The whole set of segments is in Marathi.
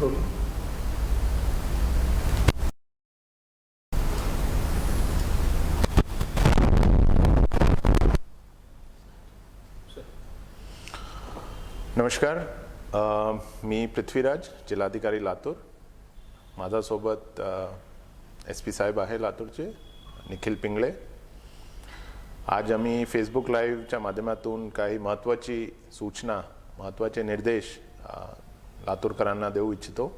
करू. नमस्कार, मी पृथ्वीराज, जिल्हाधिकारी लातूर. माझ्यासोबत SP साहेब आहे लातूरचे, निखिल पिंगळे. आज आम्ही फेसबुक लाईव्हच्या माध्यमातून काही महत्त्वाची सूचना, महत्त्वाचे निर्देश लातूरकरांना देऊ इच्छितो.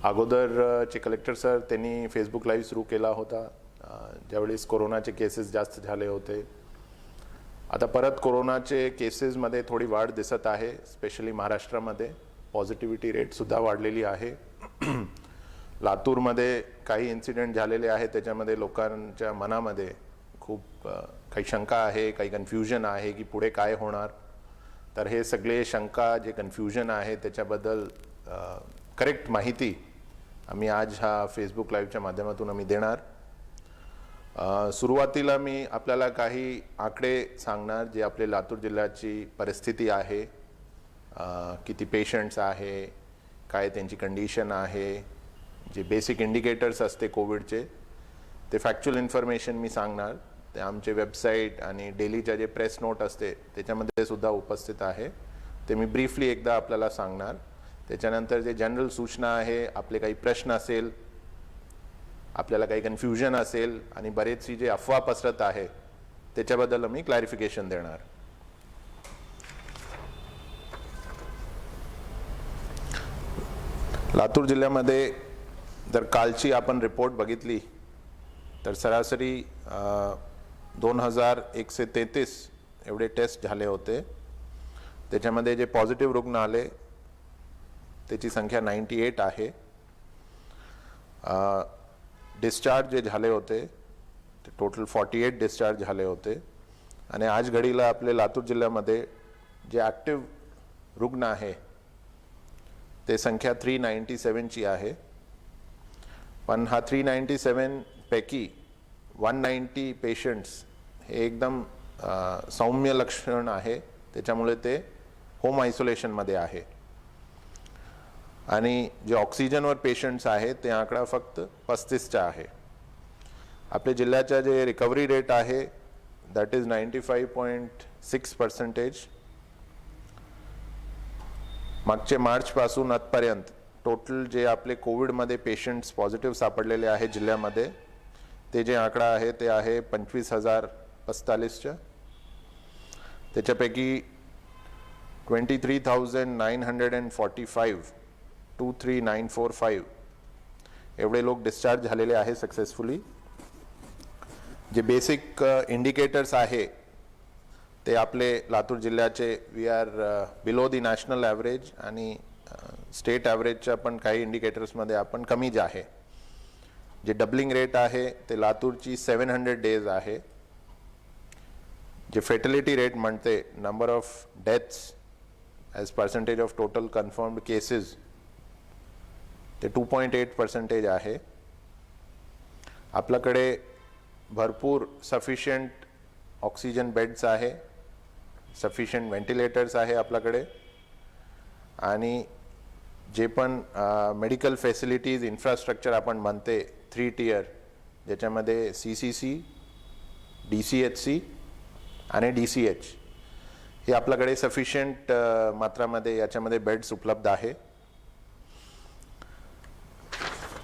अगोदरचे कलेक्टर सर त्यांनी फेसबुक लाईव्ह सुरू केला होता ज्यावेळेस कोरोनाचे केसेस जास्त झाले होते. आता परत कोरोनाचे केसेसमध्ये थोडी वाढ दिसत आहे, स्पेशली महाराष्ट्रामध्ये पॉझिटिव्हिटी रेटसुद्धा वाढलेली आहे. लातूरमध्ये काही इन्सिडेंट झालेले आहेत, त्याच्यामध्ये लोकांच्या मनामध्ये खूप काही शंका आहे, काही कन्फ्युजन आहे की पुढे काय होणार. तर हे सगळे शंका, जे कन्फ्युजन आहे त्याच्याबद्दल करेक्ट माहिती आम्ही आज हा फेसबुक लाईव्हच्या माध्यमातून आम्ही देणार. सुरुवातीला मी आपल्याला काही आकडे सांगणार जे आपले लातूर जिल्ह्याची परिस्थिती आहे, किती पेशंट्स आहे, काय त्यांची कंडिशन आहे, जे बेसिक इंडिकेटर्स असते कोविडचे ते फॅक्च्युअल इन्फॉर्मेशन मी सांगणार. ते आमचे वेबसाईट आणि डेलीच्या जे प्रेस नोट असते त्याच्यामध्ये सुद्धा उपस्थित आहे, ते मी ब्रीफली एकदा आपल्याला सांगणार. त्याच्यानंतर जे जनरल सूचना आहे, आपले काही प्रश्न असेल, आपल्याला काही कन्फ्युजन असेल आणि बरेचशी जे अफवा पसरत आहे त्याच्याबद्दल मी क्लॅरिफिकेशन देणार. लातूर जिल्ह्यामध्ये जर कालची आपण रिपोर्ट बघितली तर सरासरी 2133 एवढे टेस्ट झाले होते. त्याच्यामध्ये जे पॉझिटिव्ह रुग्ण आले त्याची संख्या 98 आहे. डिस्चार्ज जे झाले होते ते टोटल 48 डिस्चार्ज झाले होते. आणि आज घडीला आपले लातूर जिल्ह्यामध्ये जे ॲक्टिव्ह रुग्ण आहे ते संख्या 397ची आहे. पण हा 397 पैकी 190 पेशंट्स हे एकदम सौम्य लक्षण आहे, त्याच्यामुळे ते होम आयसोलेशनमध्ये आहे. आणि जे ऑक्सिजनवर पेशंट्स आहेत ते आकडा फक्त 35चा आहे. आपल्या जिल्ह्याचा जे रिकव्हरी रेट आहे दॅट इज 95.6%. मागचे मार्चपासून आजपर्यंत टोटल जे आपले कोविडमध्ये पेशंट्स पॉझिटिव्ह सापडलेले आहे जिल्ह्यामध्ये ते जे आकडा आहे ते आहे 25,045च्या. त्याच्यापैकी 23,945 एवढे लोक डिस्चार्ज झालेले आहे सक्सेसफुली. जे बेसिक इंडिकेटर्स आहे ते आपले लातूर जिल्ह्याचे we are below the national average आणि स्टेट ॲव्हरेजच्या पण काही इंडिकेटर्समध्ये आपण कमीच आहे. जे डबलिंग रेट आहे ते लातूरची 700 डेज आहे. जे फेटलिटी रेट म्हणते, number of deaths as percentage of total confirmed cases, ते 2.8% आहे. आपल्याकडे भरपूर सफिशियंट ऑक्सिजन बेड्स आहे, सफिशियंट व्हेंटिलेटर्स आहे आपल्याकडे. आणि जे पण मेडिकल फॅसिलिटीज इन्फ्रास्ट्रक्चर आपण म्हणते 3 टियर, ज्याच्यामध्ये CCC, DCHC आणि DCH हे आपल्याकडे सफिशियंट मात्रामध्ये याच्यामध्ये बेड्स उपलब्ध आहे.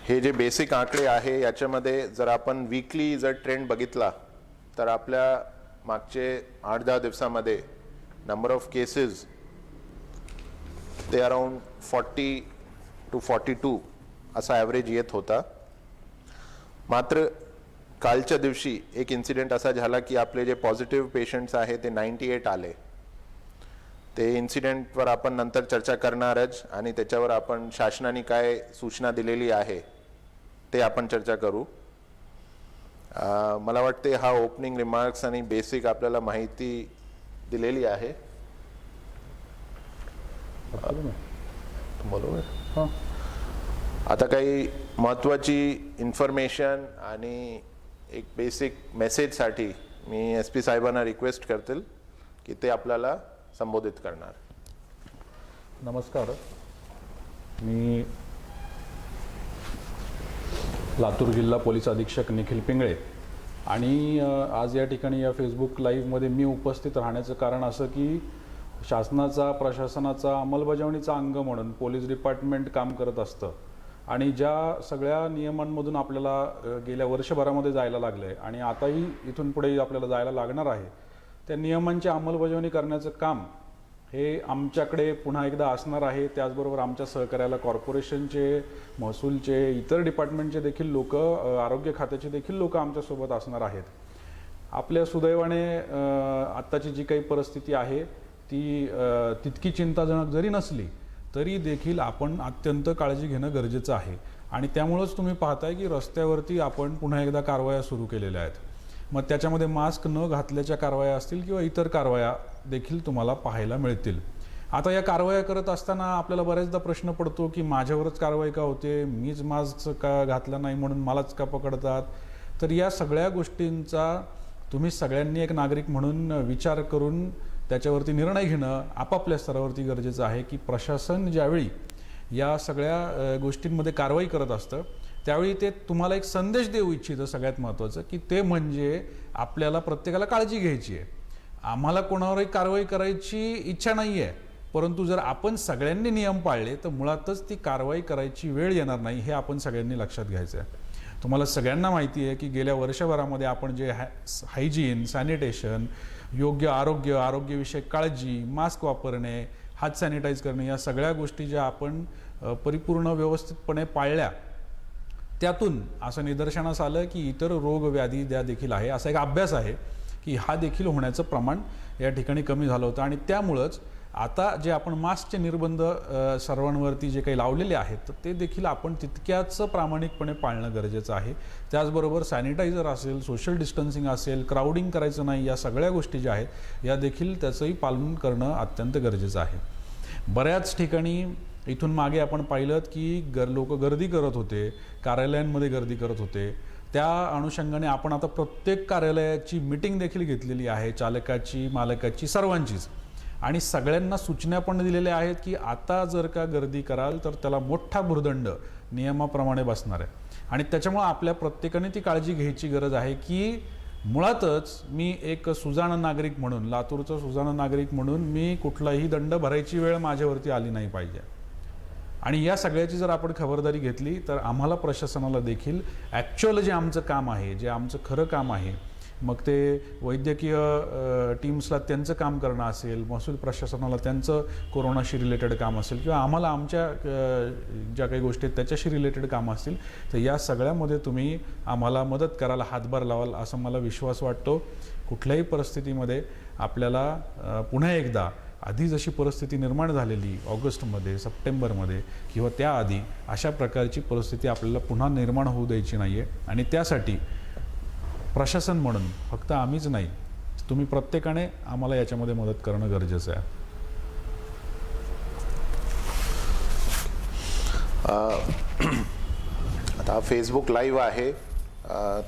हे जे बेसिक आकडे आहे याच्यामध्ये जर आपण वीकली जर ट्रेंड बघितला तर आपल्या मागचे 8-10 दिवसामध्ये नंबर ऑफ केसेस ते अराउंड 40 to 42 असा ॲव्हरेज येत होता. मात्र कालच्या दिवशी एक इन्सिडेंट असा झाला की आपले जे पॉझिटिव्ह पेशंट्स आहे ते 98 आले. ते इन्सिडेंटवर आपण नंतर चर्चा करणारच आणि त्याच्यावर आपण शासनाने काय सूचना दिलेली आहे ते आपण चर्चा करू. मला वाटते हा ओपनिंग रिमार्क्स आणि बेसिक आपल्याला माहिती दिलेली आहे. बरोबर. आता काही महत्त्वाची इन्फॉर्मेशन आणि एक बेसिक मेसेजसाठी मी SP साहेबांना रिक्वेस्ट करतील की ते आपल्याला संबोधित करणार. नमस्कार. मी लातूर जिल्हा पोलीस अधीक्षक निखिल पिंगळे आणि आज या ठिकाणी या फेसबुक लाईव्हमध्ये मी उपस्थित राहण्याचं कारण असं की शासनाचा प्रशासनाचा अंमलबजावणीचा अंग म्हणून पोलीस डिपार्टमेंट काम करत असतं आणि ज्या सगळ्या नियमांमधून आपल्याला गेल्या वर्षभरामध्ये जायला लागलं आहे आणि आताही इथून पुढे आपल्याला जायला लागणार आहे, त्या नियमांची अंमलबजावणी करण्याचं काम हे आमच्याकडे पुन्हा एकदा असणार आहे. त्याचबरोबर आमच्या सहकार्याला कॉर्पोरेशनचे, महसूलचे, इतर डिपार्टमेंटचे देखील लोक, आरोग्य खात्याचे देखील लोक आमच्यासोबत असणार आहेत. आपल्या सुदैवाने आत्ताची जी काही परिस्थिती आहे ती तितकी चिंताजनक जरी नसली तरी देखील आपण अत्यंत काळजी घेणं गरजेचं आहे आणि त्यामुळंच तुम्ही पाहताय की रस्त्यावरती आपण पुन्हा एकदा कारवाया सुरू केलेल्या आहेत. मग त्याच्यामध्ये मास्क न घातल्याच्या कारवाया असतील किंवा इतर कारवाया देखील तुम्हाला पाहायला मिळतील. आता या कारवाया करत असताना आपल्याला बऱ्याचदा प्रश्न पडतो की माझ्यावरच कारवाई का होते, मीच मास्क का घातला नाही म्हणून मलाच का पकडतात. तर या सगळ्या गोष्टींचा तुम्ही सगळ्यांनी एक नागरिक म्हणून विचार करून त्याच्यावरती निर्णय घेणं आपापल्या स्तरावरती गरजेचं आहे की प्रशासन ज्यावेळी या सगळ्या गोष्टींमध्ये कारवाई करत असतं त्यावेळी ते तुम्हाला एक संदेश देऊ इच्छितं. सगळ्यात महत्त्वाचं की ते म्हणजे आपल्याला प्रत्येकाला काळजी घ्यायची आहे. आम्हाला कोणावरही कारवाई करायची इच्छा नाही आहे, परंतु जर आपण सगळ्यांनी नियम पाळले तर मुळातच ती कारवाई करायची वेळ येणार नाही, हे आपण सगळ्यांनी लक्षात घ्यायचं आहे. तुम्हाला सगळ्यांना माहिती आहे की गेल्या वर्षभरामध्ये आपण जे हायजीन, सॅनिटेशन, योग्य आरोग्यविषयक काळजी, मास्क वापरणे, हात सॅनिटाईज करणे, या सगळ्या गोष्टी ज्या आपण परिपूर्ण व्यवस्थितपणे पाळल्या, त्यातून असं निदर्शनास आलं की इतर रोग व्याधी द्या देखील आहे. असा एक अभ्यास आहे की हा देखील होण्याचं प्रमाण या ठिकाणी कमी झालं होतं आणि त्यामुळंच आता जे आपण मास्कचे निर्बंध सर्वांवरती जे काही लावलेले आहेत तर ते देखील आपण तितक्याच प्रामाणिकपणे पाळणं गरजेचं आहे. त्याचबरोबर सॅनिटायझर असेल, सोशल डिस्टन्सिंग असेल, क्राउडिंग करायचं नाही, या सगळ्या गोष्टी ज्या आहेत या देखील त्याचंही पालन करणं अत्यंत गरजेचं आहे. बऱ्याच ठिकाणी इथून मागे आपण पाहिलं की लोक गर्दी करत होते, कार्यालयांमध्ये गर्दी करत होते. त्या अनुषंगाने आपण आता प्रत्येक कार्यालयाची मीटिंग देखील घेतलेली आहे, चालकाची, मालकाची, सर्वांचीच, आणि सगळ्यांना सूचना पण दिलेल्या आहेत की आता जर का गर्दी कराल तर त्याला मोठा भुर्दंड नियमाप्रमाणे बसणार आहे. आणि त्याच्यामुळे आपल्या प्रत्येकाने ती काळजी घ्यायची गरज आहे की मुळातच मी एक सुजाण नागरिक म्हणून, लातूरचा सुजाण नागरिक म्हणून मी कुठलाही दंड भरायची वेळ माझ्यावरती आली नाही पाहिजे. आणि या सगळ्याची जर आपण खबरदारी घेतली तर आम्हाला प्रशासनाला देखील ॲक्च्युअल जे आमचं काम आहे, जे आमचं खरं काम आहे, मग ते वैद्यकीय टीम्सला त्यांचं काम करणं असेल, महसूल प्रशासनाला त्यांचं कोरोनाशी रिलेटेड काम असेल, किंवा आम्हाला आमच्या ज्या काही गोष्टी आहेत त्याच्याशी रिलेटेड कामं असतील, तर या सगळ्यामध्ये तुम्ही आम्हाला मदत कराल, हातभार लावाल असं मला विश्वास वाटतो. कुठल्याही परिस्थितीमध्ये आपल्याला पुन्हा एकदा आधी जशी परिस्थिती निर्माण झालेली ऑगस्टमध्ये, सप्टेंबरमध्ये किंवा त्याआधी, अशा प्रकारची परिस्थिती आपल्याला पुन्हा निर्माण होऊ द्यायची नाही आहे. आणि त्यासाठी प्रशासन म्हणून फक्त आम्हीच नाही, तुम्ही प्रत्येकाने आम्हाला याच्यामध्ये मदत करणं गरजेचं आहे. आता फेसबुक लाईव्ह आहे,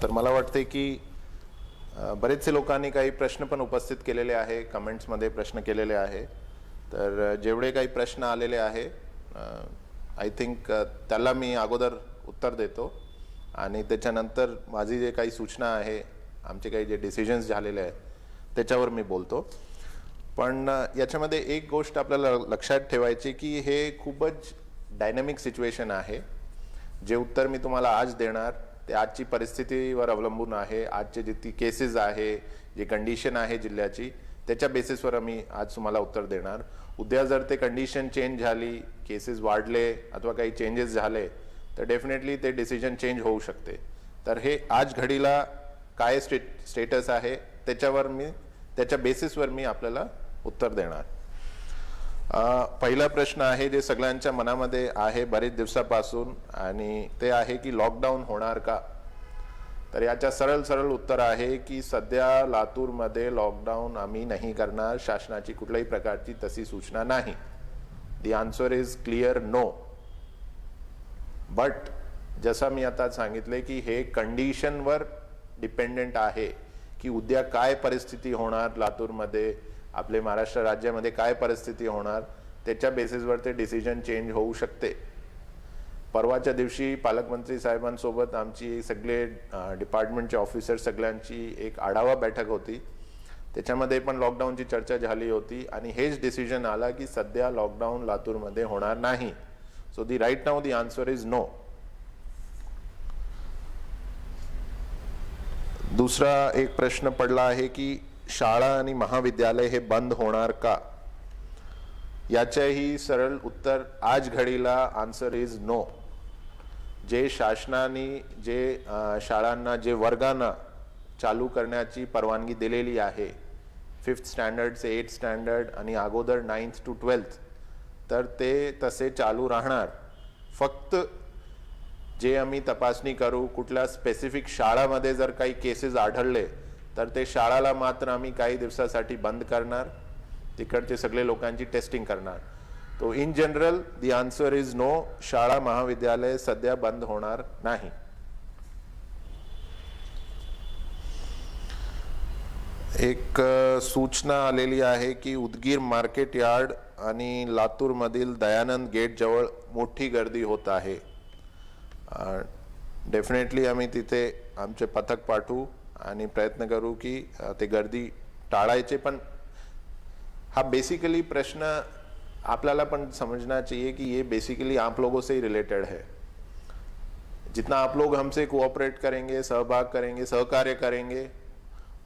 तर मला वाटते की बरेचसे लोकांनी काही प्रश्न पण उपस्थित केलेले आहे, कमेंट्समध्ये प्रश्न केलेले आहे. तर जेवढे काही प्रश्न आलेले आहे आय थिंक त्याला मी अगोदर उत्तर देतो आणि त्याच्यानंतर माझी जे काही सूचना आहे, आमचे काही जे डिसिजन्स झालेले आहेत त्याच्यावर मी बोलतो. पण याच्यामध्ये एक गोष्ट आपल्याला लक्षात ठेवायची की हे खूपच डायनॅमिक सिच्युएशन आहे. जे उत्तर मी तुम्हाला आज देणार ते आजची परिस्थितीवर अवलंबून आहे. आजचे जितकी केसेस आहे, जे कंडिशन आहे जिल्ह्याची, त्याच्या बेसिसवर मी आज तुम्हाला उत्तर देणार. उद्या जर ते कंडिशन चेंज झाली, केसेस वाढले अथवा काही चेंजेस झाले तर डेफिनेटली ते डिसिजन चेंज होऊ शकते. तर हे आज घडीला काय स्टेटस आहे त्याच्या बेसिसवर मी आपल्याला उत्तर देणार. पहिला प्रश्न आहे जे सगळ्यांच्या मनामध्ये आहे बरेच दिवसापासून, आणि ते आहे की लॉकडाऊन होणार का. तर याच्या सरळ उत्तर आहे की सध्या लातूरमध्ये लॉकडाऊन आम्ही नाही करणार. शासनाची कुठल्याही प्रकारची तशी सूचना नाही. The answer is clear no. But जसं मी आता सांगितले की हे कंडिशनवर डिपेंडेंट आहे की उद्या काय परिस्थिती होणार लातूरमध्ये, आपले महाराष्ट्र राज्यामध्ये काय परिस्थिती होणार, त्याच्या बेसिसवर ते डिसिजन चेंज होऊ शकते. परवाच्या दिवशी पालकमंत्री साहेबांसोबत आमची सगळे डिपार्टमेंटचे ऑफिसर सगळ्यांची एक आढावा बैठक होती. त्याच्यामध्ये पण लॉकडाऊनची चर्चा झाली होती आणि हेच डिसिजन आला की सध्या लॉकडाऊन लातूरमध्ये होणार नाही. So the right now the answer is no. दुसरा एक प्रश्न पडला आहे की शाळा आणि महाविद्यालय हे बंद होणार का. याचंही सरळ उत्तर आज घडीला आन्सर इज नो. जे शासनाने जे शाळांना जे वर्गांना चालू करण्याची परवानगी दिलेली आहे 5th स्टँडर्ड से 8th स्टँडर्ड आणि अगोदर 9th to 12th, तर ते तसे चालू राहणार. फक्त जे आम्ही तपासणी करू कुठल्या स्पेसिफिक शाळामध्ये जर काही केसेस आढळले तर ते शाळाला मात्र आम्ही काही दिवसासाठी बंद करणार, तिकडचे सगळे लोकांची टेस्टिंग करणार. तो in general the answer is no. शाळा महाविद्यालय सध्या बंद होणार नाही. एक सूचना आलेली आहे की उदगीर मार्केट यार्ड आणि लातूर मधील दयानंद गेट जवळ मोठी गर्दी होत आहे. डेफिनेटली आम्ही तिथे आमचे पथक पाठवू आणि प्रयत्न करू की ते गर्दी टाळायचे. पण हा बेसिकली प्रश्न आपल्याला पण समझना चाहिए कि ये बेसिकली आप लोगों से ही रिलेटेड है. जितना आप लोग हमसे कोऑपरेट करेंगे, सहभाग करेंगे, सहकार्य करेंगे,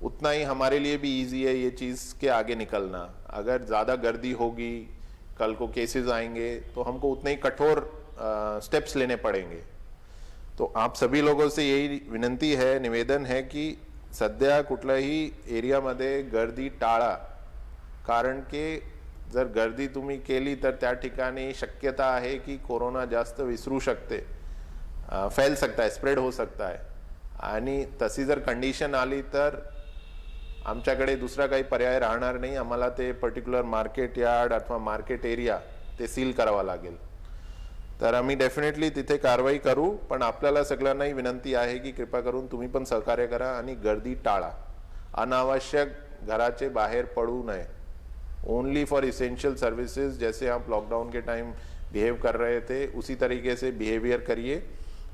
उतना ही हमारे लिए भी इजी है ये चीज़ के आगे निकलना. अगर ज़्यादा गर्दी होगी, कल को केसेस आएंगे तो हमको उतने ही कठोर स्टेप्स लेने पड़ेंगे. तो आप सभी लोगों से यही विनंती है, निवेदन है की सध्या कुठल्याही एरियामध्ये गर्दी टाळा. कारण की जर गर्दी तुम्ही केली तर त्या ठिकाणी शक्यता आहे की कोरोना जास्त विसरू शकते, फैल सकता है, स्प्रेड हो सकता है. आणि तशी जर कंडिशन आली तर आमच्याकडे दुसरा काही पर्याय राहणार नाही. आम्हाला ते पर्टिक्युलर मार्केट यार्ड अथवा मार्केट एरिया ते सील करावा लागेल. तर आम्ही डेफिनेटली तिथे कारवाई करू. पण आपल्याला सगळ्यांनाही विनंती आहे की कृपा करून तुम्ही पण सहकार्य करा आणि गर्दी टाळा. अनावश्यक घराचे बाहेर पडू नये. Only for essential services. जैसे आप लॉकडाउन के टाइम बिहेव कर रहे थे उसी तरीके से बिहेवियर करिए.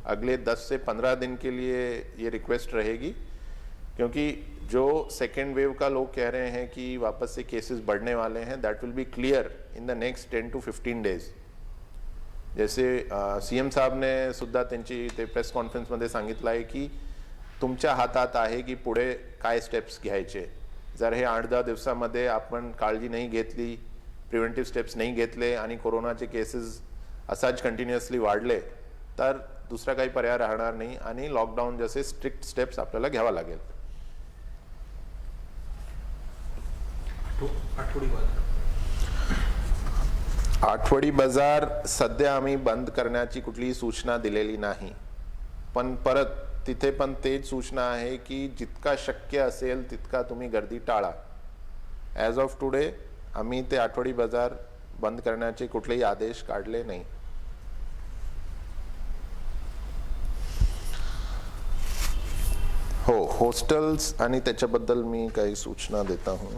अगले 10 से 15 दिन के लिए ये रिक्वेस्ट रहेगी, क्योंकि जो सेकेंड वेव का लोग कह रहे हैं कि वापस से केसेस बढ़ने वाले हैं, that will be clear in the next 10 to 15 days. जैसे CM साहेबने सुद्धा त्यांची ते प्रेस कॉन्फरन्समध्ये सांगितलं आहे की तुमच्या हातात आहे की पुढे काय स्टेप्स घ्यायचे. जर हे 8-10 दिवसामध्ये आपण काळजी नाही घेतली, प्रिव्हेंटिव्ह स्टेप्स नाही घेतले आणि कोरोनाचे केसेस असाच कंटिन्युअसली वाढले तर दुसरा काही पर्याय राहणार नाही आणि लॉकडाऊन जसे स्ट्रिक्ट स्टेप्स आपल्याला घ्यावा लागेल. आठवडी बाजार सध्या आम्ही बंद करण्याची कुठलीही सूचना दिलेली नाही. पण परत तिथे पण तेच सूचना आहे की जितका शक्य असेल तितका तुम्ही गर्दी टाळा. ॲज ऑफ टुडे आम्ही ते आठवडी बाजार बंद करण्याचे कुठलेही आदेश काढले नाही. हो, हॉस्टेल्स आणि त्याच्याबद्दल मी काही सूचना देता हूं.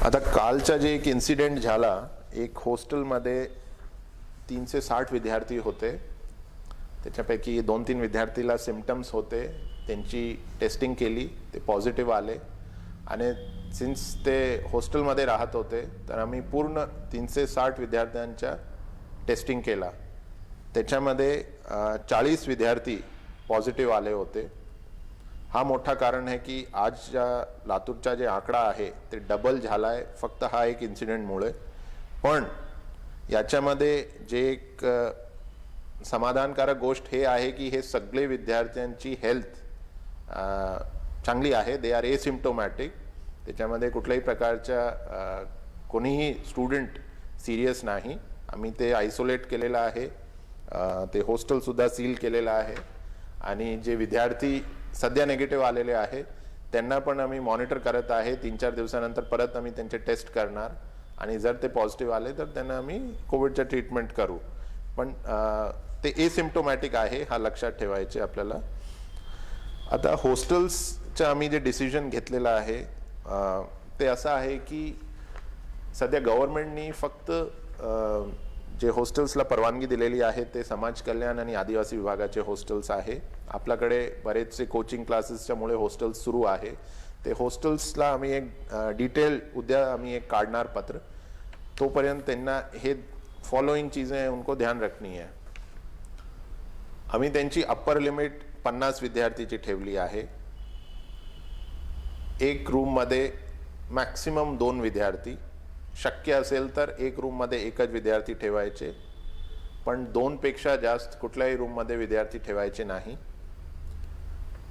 आता कालचा जे एक इन्सिडेंट झाला, एक हॉस्टेलमध्ये 360 विद्यार्थी होते. त्याच्यापैकी 2-3 विद्यार्थीला सिम्पटम्स होते. त्यांची टेस्टिंग केली, ते पॉझिटिव्ह आले आणि सिन्स ते हॉस्टेलमध्ये राहत होते तर आम्ही पूर्ण 360 विद्यार्थ्यांच्या टेस्टिंग केला. त्याच्यामध्ये 40 विद्यार्थी पॉझिटिव्ह आले होते. हा मोठा कारण आहे की आजच्या लातूरचा जे आकडा आहे ते डबल झाला आहे फक्त हा एक इन्सिडेंटमुळे. पण याच्यामध्ये जे एक समाधानकारक गोष्ट हे आहे की हे सगळे विद्यार्थ्यांची हेल्थ चांगली आहे. They are asymptomatic. त्याच्यामध्ये कुठल्याही प्रकारच्या कोणीही स्टुडंट सिरियस नाही. आम्ही ते आयसोलेट केलेलं आहे. ते हॉस्टेलसुद्धा सील केलेलं आहे आणि जे विद्यार्थी सध्या नेगेटिव्ह आलेले आहे त्यांना पण आम्ही मॉनिटर करत आहे. 3-4 दिवसानंतर परत आम्ही त्यांचे टेस्ट करणार आणि जर ते पॉझिटिव्ह आले तर त्यांना आम्ही कोविडचं ट्रीटमेंट करू. पण ते एसिम्प्टोमॅटिक आहे, हा लक्षात ठेवायचे आपल्याला. आता हॉस्टेल्सचं आम्ही जे डिसिजन घेतलेलं आहे ते असं आहे की सध्या गव्हर्नमेंटनी फक्त जे हॉस्टेल्सला परवानगी दिलेली आहे ते समाज कल्याण आणि आदिवासी विभागाचे हॉस्टेल्स आहे. आपल्याकडे बरेचसे कोचिंग क्लासेसच्यामुळे हॉस्टेल्स सुरू आहे. ते हॉस्टेल्सला आम्ही एक डिटेल उद्या आम्ही एक काढणार पत्र. तोपर्यंत त्यांना हे फॉलोइंग चीजें उनको ध्यान रखनी है. आम्ही त्यांची अप्पर लिमिट 50 विद्यार्थीची ठेवली आहे. एक रूममध्ये मॅक्सिमम 2 विद्यार्थी, शक्य असेल तर एक रूममध्ये एकच विद्यार्थी ठेवायचे, पण 2 पेक्षा जास्त कुठल्याही रूममध्ये विद्यार्थी ठेवायचे नाही.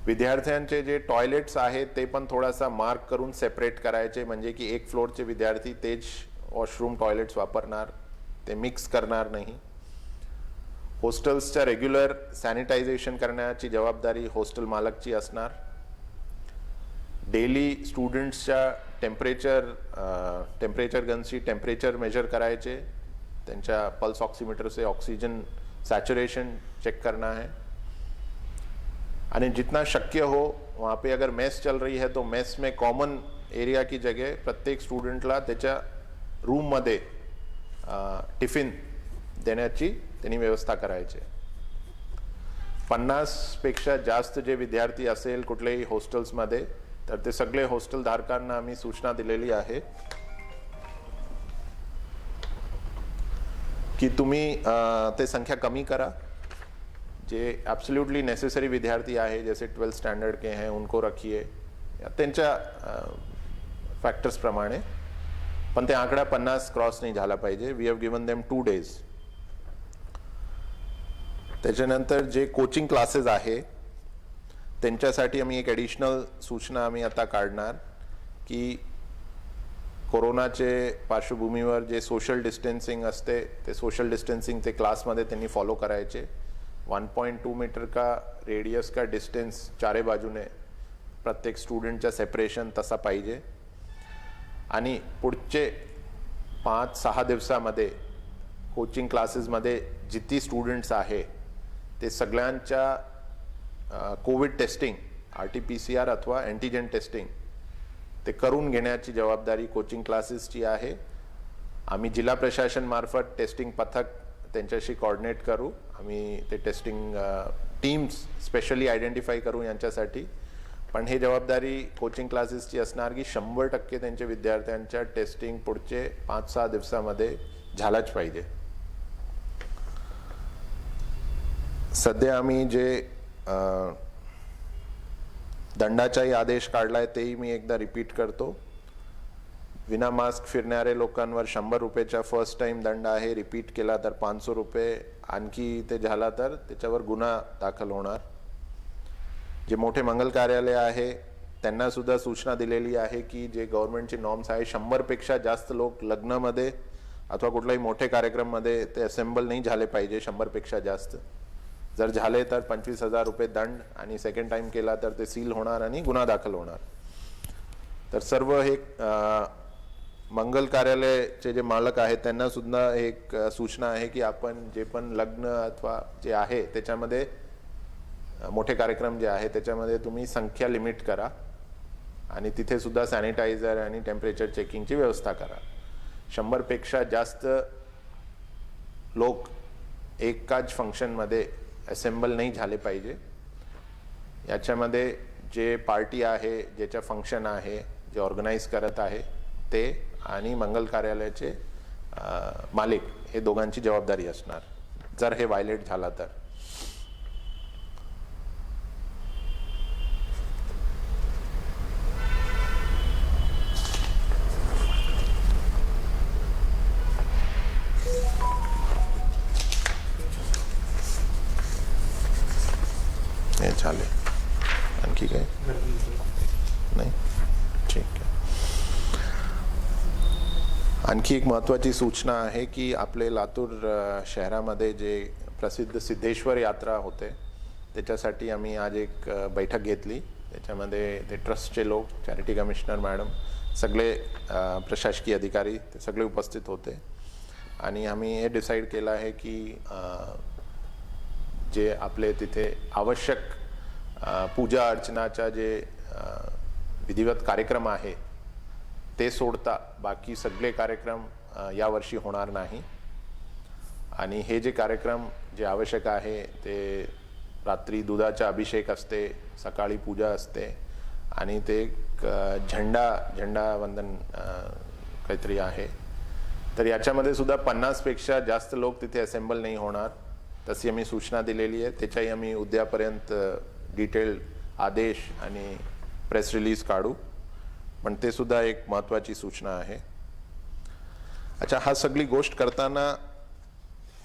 विद्यार्थ्यांचे जे टॉयलेट्स आहेत ते पण थोडासा मार्क करून सेपरेट करायचे, म्हणजे की एक फ्लोअरचे विद्यार्थी तेच वॉशरूम टॉयलेट्स वापरणार, ते मिक्स करणार नाही. हॉस्टेल्सच्या रेग्युलर सॅनिटायझेशन करण्याची जबाबदारी हॉस्टेल मालकची असणार. डेली स्टुडंट्सच्या टेम्परेचर गनची टेम्परेचर मेजर करायचे, त्यांच्या पल्स ऑक्सीमीटर से ऑक्सीजन सैचुरेशन चेक करना है. आणि जितना शक्य हो वहाँ पे अगर मेस चल रही है तो मेस में कॉमन एरिया की जगह प्रत्येक स्टुडंटला त्याच्या रूममध्ये टिफिन देण्याची त्यांनी व्यवस्था करायची. 50 पेक्षा जास्त जे विद्यार्थी असेल कुठल्याही हॉस्टेल्समध्ये तर ते सगळे हॉस्टेल धारकांना आम्ही सूचना दिलेली आहे की तुम्ही ते संख्या कमी करा. जे एब्सोल्युटली नेसेसरी विद्यार्थी आहे जैसे 12th स्टँडर्ड के हैं उनको रखिए या त्यांच्या फॅक्टर्स प्रमाणे, पण ते आकडा 50 क्रॉस नाही झाला पाहिजे. We have given them 2 days. त्याच्यानंतर जे कोचिंग क्लासेस आहे त्यांच्यासाठी आम्ही एक ॲडिशनल सूचना आम्ही आता काढणार की कोरोनाचे पार्श्वभूमीवर जे सोशल डिस्टन्सिंग असते ते सोशल डिस्टन्सिंग ते क्लासमध्ये त्यांनी फॉलो करायचे. 1.2 मीटर का रेडियस का डिस्टेंस चारे बाजूने प्रत्येक स्टुडंटच्या सेपरेशन तसा पाहिजे. आणि पुढचे 5-6 दिवसामध्ये कोचिंग क्लासेसमध्ये जितकी स्टुडंट्स आहे ते सगळ्यांच्या कोविड टेस्टिंग RT-PCR अथवा अँटीजन टेस्टिंग ते करून घेण्याची जबाबदारी कोचिंग क्लासेसची आहे. आम्ही जिल्हा प्रशासन मार्फत टेस्टिंग पथक त्यांच्याशी कोऑर्डिनेट करू. आम्ही ते टेस्टिंग टीम्स स्पेशली आयडेंटिफाय करू यांच्यासाठी. पण हे जबाबदारी कोचिंग क्लासेसची असणार की 100% त्यांच्या विद्यार्थ्यांच्या टेस्टिंग पुढचे 5-6 दिवसामध्ये झालाच पाहिजे. सध्या आम्ही जे दंडाचाही आदेश काढलाय तेही मी एकदा रिपीट करतो. विना मास्क फिरणारे लोकांवर 100 रुपयाचा फर्स्ट टाइम दंड आहे. रिपीट केला तर 500 रुपये, आणखी ते झाला तर त्याच्यावर गुन्हा दाखल होणार. जे मोठे मंगल कार्यालय आहे त्यांना सुद्धा सूचना दिलेली आहे की जे गव्हर्नमेंटचे नॉर्म्स आहे 100 पेक्षा जास्त लोक लग्नामध्ये अथवा कुठल्याही मोठे कार्यक्रममध्ये ते असेंबल नाही झाले पाहिजे. 100 पेक्षा जास्त जर झाले तर 25,000 रुपये दंड, आणि सेकंड टाइम केला तर ते सील होणार आणि गुन्हा दाखल होणार. तर सर्व हे मंगल कार्यालयाचे जे मालक आहेत त्यांना सुद्धा एक सूचना आहे की आपण जे पण लग्न अथवा जे आहे त्याच्यामध्ये मोठे कार्यक्रम जे आहे त्याच्यामध्ये तुम्ही संख्या लिमिट करा आणि तिथे सुद्धा सॅनिटायझर आणि टेम्परेचर चेकिंगची व्यवस्था करा. 100 पेक्षा जास्त लोक एकाच फंक्शनमध्ये असेंबल नाही झाले पाहिजे. याच्यामध्ये जे पार्टी आहे, ज्याच्या फंक्शन आहे, जे ऑर्गनाईज करत आहे ते आणि मंगल कार्यालयाचे मालिक हे दोघांची जबाबदारी असणार जर हे व्हायलेट झाला तर. हे चालेल. आणखी काय नाही? ठीक आहे. आणखी एक महत्त्वाची सूचना आहे की आपले लातूर शहरामध्ये जे प्रसिद्ध सिद्धेश्वर यात्रा होते त्याच्यासाठी आम्ही आज एक बैठक घेतली. त्याच्यामध्ये ते ट्रस्टचे लोक, चॅरिटी कमिशनर मॅडम, सगळे प्रशासकीय अधिकारी ते सगळे उपस्थित होते. आणि आम्ही हे डिसाईड केलं आहे की जे आपले तिथे आवश्यक पूजा अर्चनाचा जे विधिवत कार्यक्रम आहे ते सोडता बाकी सगळे कार्यक्रम यावर्षी होणार नाही. आणि हे जे कार्यक्रम जे आवश्यक आहे ते रात्री दुधाचा अभिषेक असते, सकाळी पूजा असते आणि ते एक झेंडावंदन काहीतरी आहे. तर याच्यामध्ये सुद्धा 50पेक्षा जास्त लोक तिथे असेंबल नाही होणार, तशी आम्ही सूचना दिलेली आहे. त्याच्याही आम्ही उद्यापर्यंत डिटेल आदेश आणि प्रेस रिलीज काढू, पण ते सुद्धा एक महत्त्वाची सूचना आहे. अच्छा, हा सगळी गोष्ट करताना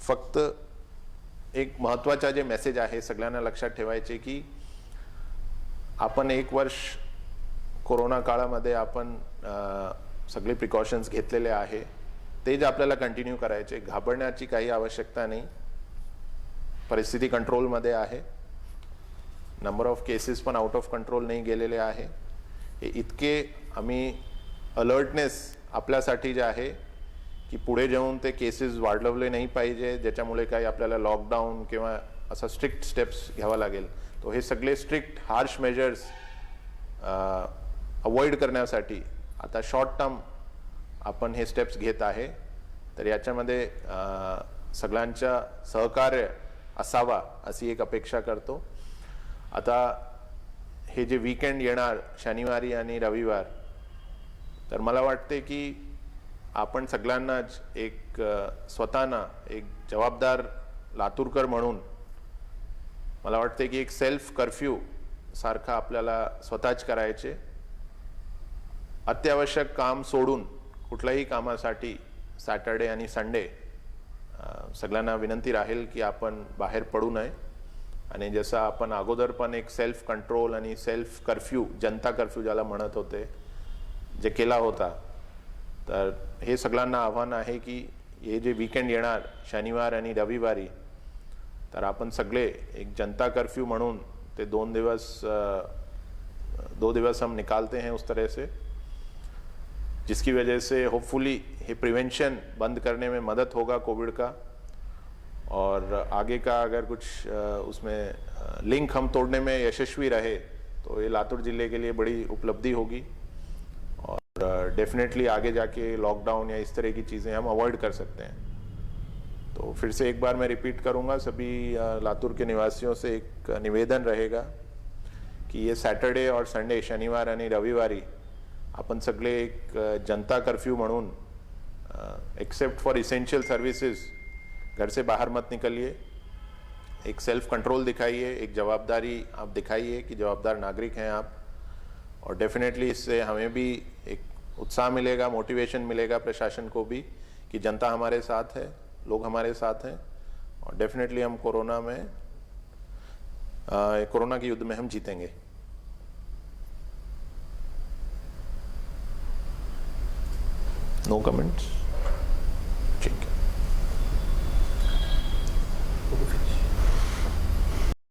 फक्त एक महत्त्वाचा जे मेसेज आहे सगळ्यांना लक्षात ठेवायचे की आपण 1 वर्ष कोरोना काळामध्ये आपण सगळे प्रिकॉशन्स घेतलेले आहे, ते जे आपल्याला कंटिन्यू करायचे. घाबरण्याची काही आवश्यकता नाही. परिस्थिती कंट्रोलमध्ये आहे. नंबर ऑफ केसेस पण आउट ऑफ कंट्रोल नाही गेलेले आहे. हे इतके आम्ही अलर्टनेस आपल्यासाठी जे आहे की पुढे जाऊन ते केसेस वाढवले नाही पाहिजे, ज्याच्यामुळे काही आपल्याला लॉकडाऊन किंवा असा स्ट्रिक्ट स्टेप्स घ्यावा लागेल. तो हे सगळे स्ट्रिक्ट हार्श मेजर्स अवॉइड करण्यासाठी आता शॉर्ट टर्म आपण हे स्टेप्स घेत आहे. तर याच्यामध्ये सगळ्यांच्या सहकार्य असावा अशी एक अपेक्षा करतो. आता हे जे वीकेंड येणार शनिवारी आणि रविवार, तर मला वाटते की आपण सगळ्यांनाच एक स्वतःना एक जबाबदार लातूरकर म्हणून मला वाटते की एक सेल्फ कर्फ्यू सारखा आपल्याला स्वतःच करायचे. अत्यावश्यक काम सोडून कुठल्याही कामासाठी सॅटर्डे आणि संडे सगळ्यांना विनंती राहील की आपण बाहेर पडू नये. आणि जसं आपण अगोदर पण एक सेल्फ कंट्रोल आणि सेल्फ कर्फ्यू, जनता कर्फ्यू ज्याला म्हणत होते, जे केला होता, तर हे सगळ्यांना आव्हान आहे की हे जे वीकेंड येणार शनिवार आणि रविवारी, तर आपण सगळे एक जनता कर्फ्यू म्हणून ते 2 दिवस हम निकालते हैं उस तरह से, जिसकी वजह से होपफुली ये प्रिवेंशन बंद करने में मदद होगा कोविड का. और आगे का अगर कुछ उसमें लिंक हम तोड़ने में यशस्वी रहे तो ये लातूर जिले के लिए बड़ी उपलब्धि होगी. और डेफिनेटली आगे जाके लॉकडाउन या इस तरह की चीज़ें हम अवॉइड कर सकते हैं. तो फिर से एक बार मैं रिपीट करूंगा, सभी लातूर के निवासियों से एक निवेदन रहेगा कि ये सॅटर्डे और संडे, शनिवार आणि रविवारी आपण सगळे एक जनता कर्फ्यू म्हणून एक्सेप्ट फॉर इसेंशियल सर्विसेज घर से बाहर मत निकलिए. एक सेल्फ कंट्रोल दिखाइए, एक जवाबदारी आप दिखाइए कि जवाबदार नागरिक हैं आप. और डेफिनेटली इससे हमें भी एक उत्साह मिलेगा, मोटिवेशन मिलेगा प्रशासन को भी कि जनता हमारे साथ है, लोग हमारे साथ हैं. और डेफिनेटली हम कोरोना के युद्ध में हम जीतेंगे. No comments.